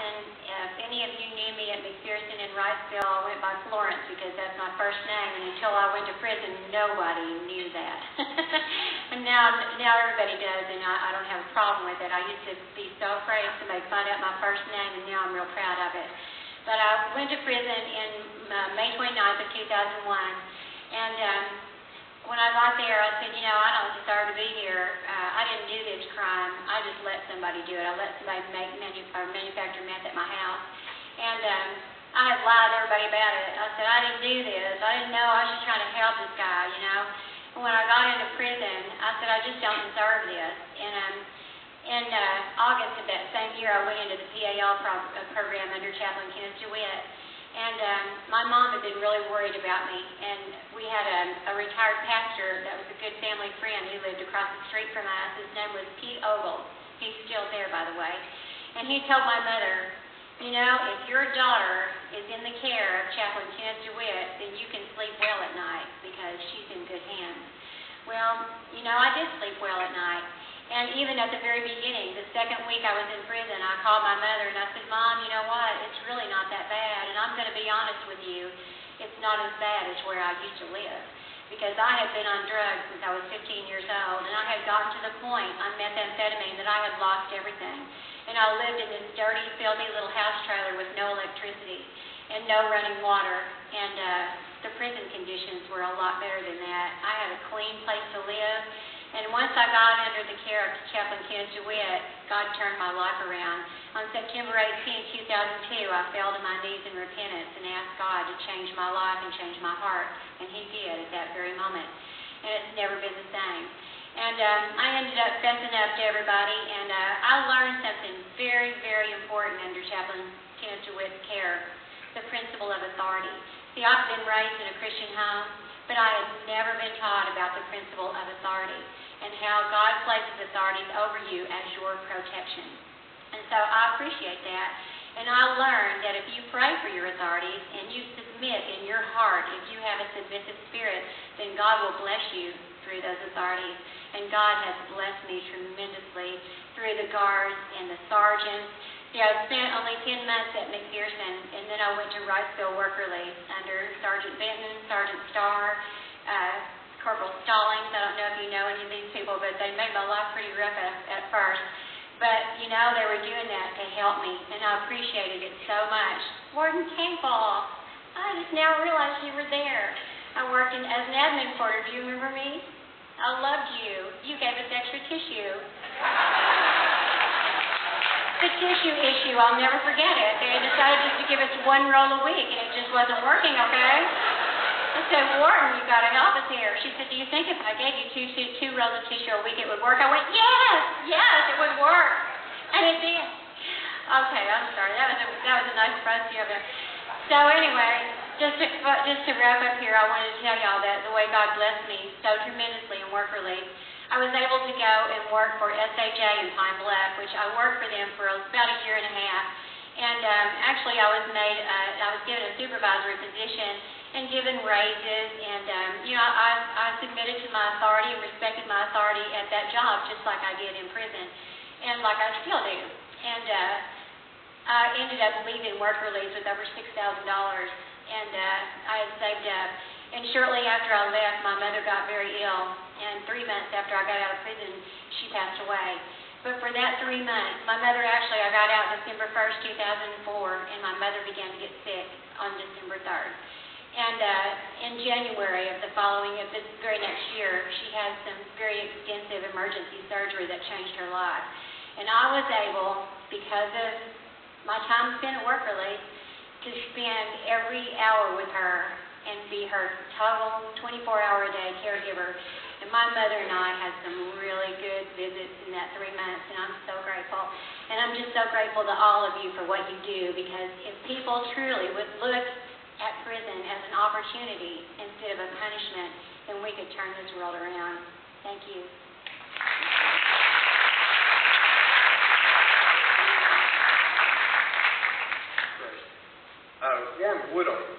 Allison. If any of you knew me at McPherson in Riceville, I went by Florence because that's my first name, and until I went to prison, nobody knew that. And now everybody does, and I don't have a problem with it. I used to be so afraid somebody would find out my first name, and now I'm real proud of it. But I went to prison in May 29th of 2001, and when I got there, I said, I don't deserve to be here. I didn't do this crime. I just let somebody do it. I let somebody manufacture meth at my house. And I had lied to everybody about it. I said, I didn't do this. I didn't know. I was just trying to help this guy, And when I got into prison, I said, I just don't deserve this. And in August of that same year, I went into the PAL program under Chaplain Kenneth DeWitt. And my mom had been really worried about me, and we had a retired pastor that was a good family friend who lived across the street from us. His name was Pete Ogle. He's still there, by the way. And he told my mother, if your daughter is in the care of Chaplain Kenneth DeWitt, then you can sleep well at night because she's in good hands. Well, I did sleep well at night. And even at the very beginning, the second week I was in prison, I called my mother and I said, Mom, you know what? It's really not that bad. And I'm going to be honest with you, it's not as bad as where I used to live. Because I had been on drugs since I was 15 years old, and I had gotten to the point on methamphetamine that I had lost everything. And I lived in this dirty, filthy little house trailer with no electricity and no running water. And the prison conditions were a lot better than that. I had a clean place to live. And once I got under the care of Chaplain Kenneth DeWitt, God turned my life around. On September 18, 2002, I fell to my knees in repentance and asked God to change my life and change my heart. And He did at that very moment. And it's never been the same. And I ended up fessing up to everybody, and I learned something very, very important under Chaplain Kenneth DeWitt's care, the principle of authority. See, I've been raised in a Christian home, but I had never been taught about the principle of authority and how God places authorities over you as your protection. And so I appreciate that. And I learned that if you pray for your authorities and you submit in your heart, if you have a submissive spirit, then God will bless you through those authorities. And God has blessed me tremendously through the guards and the sergeants. I spent only 10 months at McPherson, and then I went to Riceville work release under Sergeant Benton, Sergeant Starr, Corporal Stallings. I don't know if you know any of these people, but they made my life pretty rough at first. But, they were doing that to help me, and I appreciated it so much. Warden Campbell, I just now realized you were there. I worked as an admin porter. Do you remember me? I loved you. You gave us extra tissue. The tissue issue, I'll never forget it. They decided just to give us one roll a week, and it just wasn't working, okay? I said, Warden, you got to help us here. She said, do you think if I gave you two rolls of tissue a week, it would work? I went, yes, it would work. And it did. Okay, I'm sorry. That was a nice front of it. So anyway, just to wrap up here, I wanted to tell y'all that the way God blessed me so tremendously in work release, I was able to go and work for SAJ in Pine Bluff, which I worked for them for about a year and a half. And actually, I was given a supervisory position and given raises. And I submitted to my authority and respected my authority at that job, just like I did in prison, and like I still do. And I ended up leaving work release with over $6,000, and I had saved up. And shortly after I left, my mother got very ill, and 3 months after I got out of prison, she passed away. But for that 3 months, I got out December 1st, 2004, and my mother began to get sick on December 3rd. And in January of this very next year, she had some very extensive emergency surgery that changed her life. And I was able, because of my time spent at work release, to spend every hour with her and be her total 24-hour-a-day caregiver. And my mother and I had some really good visits in that 3 months, and I'm so grateful. And I'm just so grateful to all of you for what you do, because if people truly would look at prison as an opportunity instead of a punishment, then we could turn this world around. Thank you. Warren Woodham.